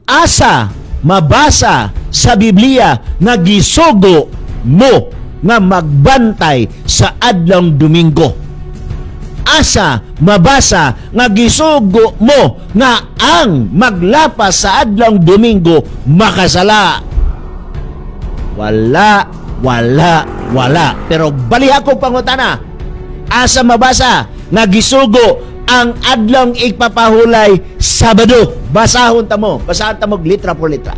asa mabasa sa Biblia nga gisugo mo nga magbantay sa adlong Domingo? Asa mabasa nga gisugo mo nga ang maglapas sa adlong Domingo makasala? Wala, wala. Pero bali ako pangutana, asa mabasa nga gisugo ang adlong ipapahulay Sabado? Basahon ta mo litra por litra.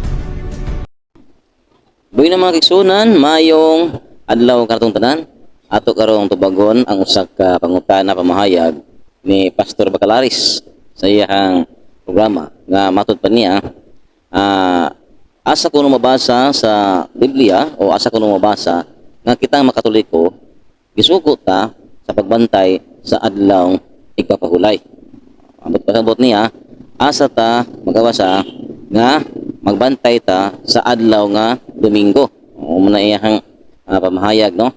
Buhay na mga kigsunan, mayong adlaw kartong tanan. Ato karong tubagon ang usa ka pangutana pamahayag ni Pastor Bacalaris sa iyang programa nga matud pa niya asa kuno mabasa sa Biblia o asa kuno mabasa nga kitang makatoliko gisugo ta sa pagbantay sa adlaw igpapahulay. Ambot pasabot niya asa ta magawasa nga magbantay ta sa adlaw nga Domingo. O muna iyang pamahayag, no?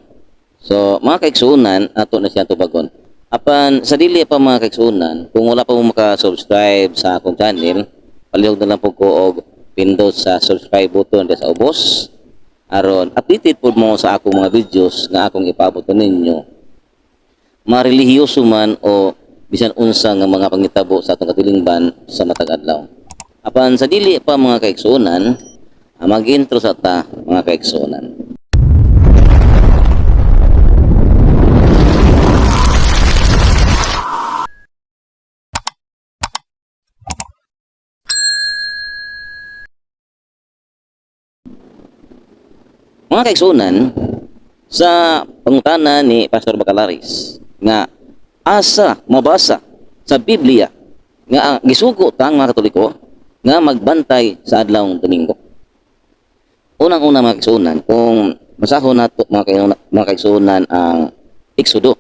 So, mga kaigsunan, ato na siya tubagon. Apan, sa dili pa mga kaigsunan, kung wala pa mo maka-subscribe sa akong channel, palihog na lang po ko og pindot sa subscribe button sa ubos. Aron, updated po mo sa akong mga videos nga akong ipaabot ninyo. Marelihiyoso man o bisan unsa nga mga pangitabo sa atong katilingban sa matag adlaw. Apan, sa dili pa mga kaigsunan, mag-intro sa ta mga kaigsunan. Mga kaigsunan, sa pangutana ni Pastor Bacalaris nga asa mabasa sa Biblia nga gisugo tang mga Katoliko nga magbantay sa adlawng Domingo. Unang-una mga kaigsunan, kung masahon nato mga kaigsunan ang Exodo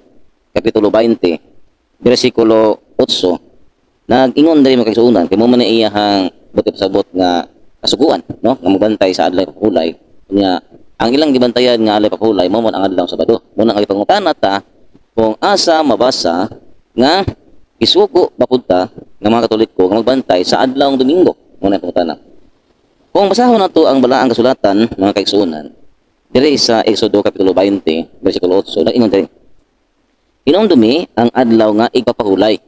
kapitulo 20 bersikulo 8, nag-ingon diri mga kaigsunan kay mo man iyahang buti pasabot nga kasuguan, no, nga magbantay sa adlaw papulay nga ang ilang gibantayan nga alay papulay mo man ang adlaw Sabado. Muna ang ipangutana ta kung asa mabasa nga isugo mapunta ng mga Katoliko nga magbantay sa adlaw Domingo. Muna ang pangutana. Kung basahon nato ang balaang kasulatan mga kaigsunan diri sa Exodo kapitulo 20 bersikulo 8, nag-ingon diri. Hinumdumi ang adlaw nga igpapahulay.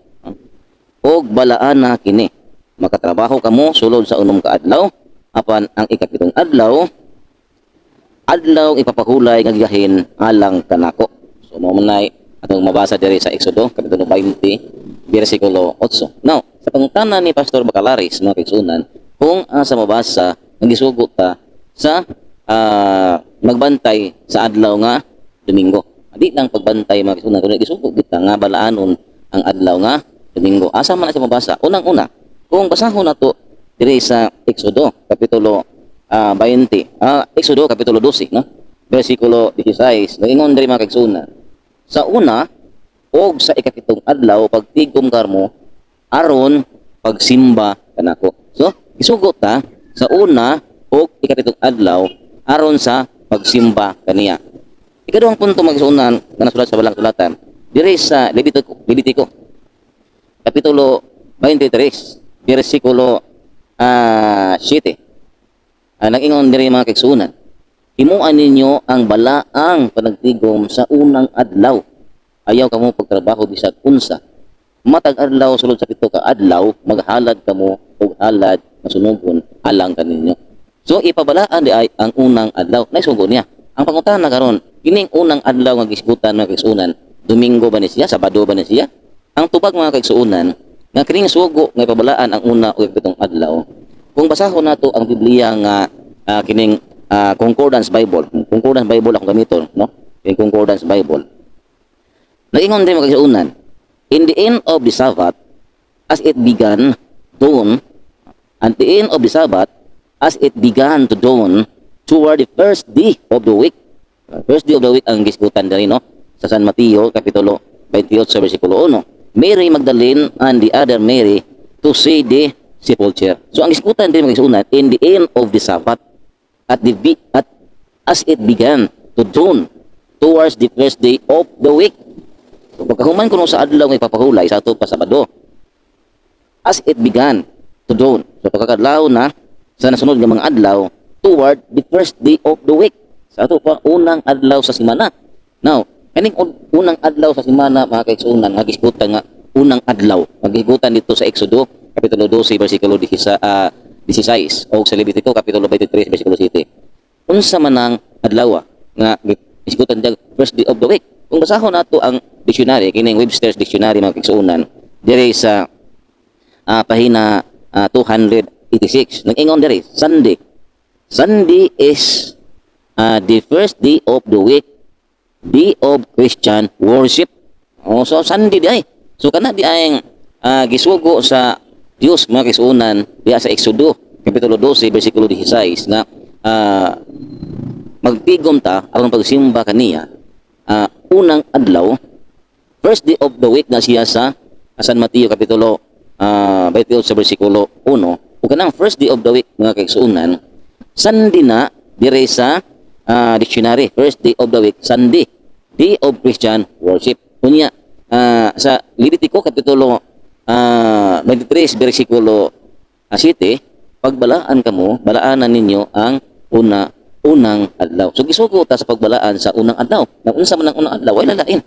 Og balaan na kini. Makatrabaho kamo sulod sa unom ka adlaw apan ang ikapitong adlaw ipapahulay nga gigahin alang kanako. So mo manay atong mabasa diri sa Exodo kapitulo 20 bersikulo 8. Now, sa pangutana ni Pastor Bacalaris mga kaigsunan, kung asa mabasa nga gisugo ta sa magbantay sa adlaw nga Domingo. Di lang pagbantay mga kaigsunan, kundi gisugo kita nga balaanon ang adlaw nga Domingo. Asa man sa mabasa? Unang-una, kung basahon nato diri sa Exodo kapitulo 20, Exodo kapitulo 12, no? Bersikulo 16, nag-ingon diri mga kaigsunan. Sa una og sa ikapitong adlaw pagtigom karmo aron pagsimba kanako. So, isugot ta sa una og ikapitong adlaw aron sa pagsimba kaniya. Ikaduhang punto mga kaigsunan nga nasulat sa balang sulatan diri sa Levitico kapitulo 23, bersikulo 7. Nag-ingon diri mga kaigsunan, himuan ninyo ang balaang panagtigom sa unang adlaw. Ayaw kamo pagtrabaho bisag unsa. Matag adlaw sulod sa pito ka adlaw, maghalad kamo og halad masunugon alang kaninyo. So ipabalaan di ay ang unang adlaw. Naisugo niya. Ang pangutana karon, kining unang adlaw nga gisgutan mga kaigsunan, Domingo ba ni siya, Sabado ba ni siya? Ang tubag mga kaigsunan, nga kining sugo nga ipabalaan ang una o pitong adlaw. Kung basahon nato ang Biblia nga kining Concordance Bible. Concordance Bible akong gamiton, no? Kining Concordance Bible. Nag-ingon din mga kaigsunan, in the end of the Sabbath, as it began dawn, at the end of the Sabbath, as it began to dawn toward the first day of the week. First day of the week ang gisgutan diri, no? Sa San Mateo kapitulo 28 bersikulo 1. Mary Magdalene and the other Mary to see the sepulchre. So ang iskutan din mga kaigsunan, in the end of the Sabbath, as it began to dawn towards the first day of the week. So pagkahuman kuno sa adlaw nga ipapahulay sa ato pa Sabado, as it began to dawn. So pagkakadlaw na sa nasunod nga mga adlaw toward the first day of the week. Sa ato pa unang adlaw sa semana. Now, kaning unang adlaw sa semana mga kaigsunan nga gisgutan nga unang adlaw. Maghisgutan dito sa Exodo kapitulo 12 bersikulo 16 o sa Levitico kapitulo 23 bersikulo 7. Unsa man ang adlaw nga gisgutan dag first day of the week. Kung basahon nato ang dictionary kining Webster's Dictionary mga kaigsunan dire sa pahina 286 nag-ingon dire Sunday. Sunday is the first day of the week, day of Christian worship. So Sunday di ay. So kana di ay gisugo sa Dios mga kaigsunan diya sa Exodo kapitulo 12 bersikulo 16 na magtigom ta aron pagsimba kaniya unang adlaw first day of the week na siya sa San Mateo kapitulo 28 sa bersikulo 1 ug kanang first day of the week mga kaigsunan Sunday na dire sa dictionary first day of the week Sunday day of Christian worship kunya sa Levitico kapitulo 23 bersikulo 7 pagbalaan kamo balaanan ninyo ang unang adlaw so gisugo ta sa pagbalaan sa unang adlaw na unsa man ang unang adlaw wala lain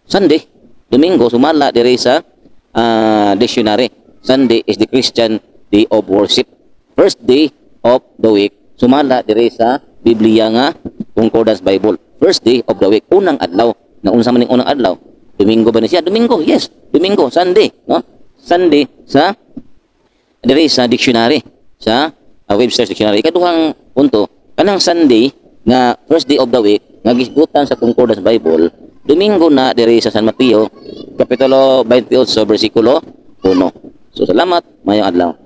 Sunday Domingo sumala dire sa dictionary Sunday is the Christian day of worship first day of the week sumala dire sa Biblia nga Concordance Bible. First day of the week, unang adlaw. Na unsa man ning unang adlaw? Domingo ba ni siya? Domingo, yes. Domingo, Sunday, no? Sunday sa dire sa dictionary sa Webster's Dictionary. Ikaduhang punto, kanang Sunday nga first day of the week nga gisgutan sa Concordance Bible, Domingo na dire sa San Mateo kapitulo 28 bersikulo 1. So salamat, mayong adlaw.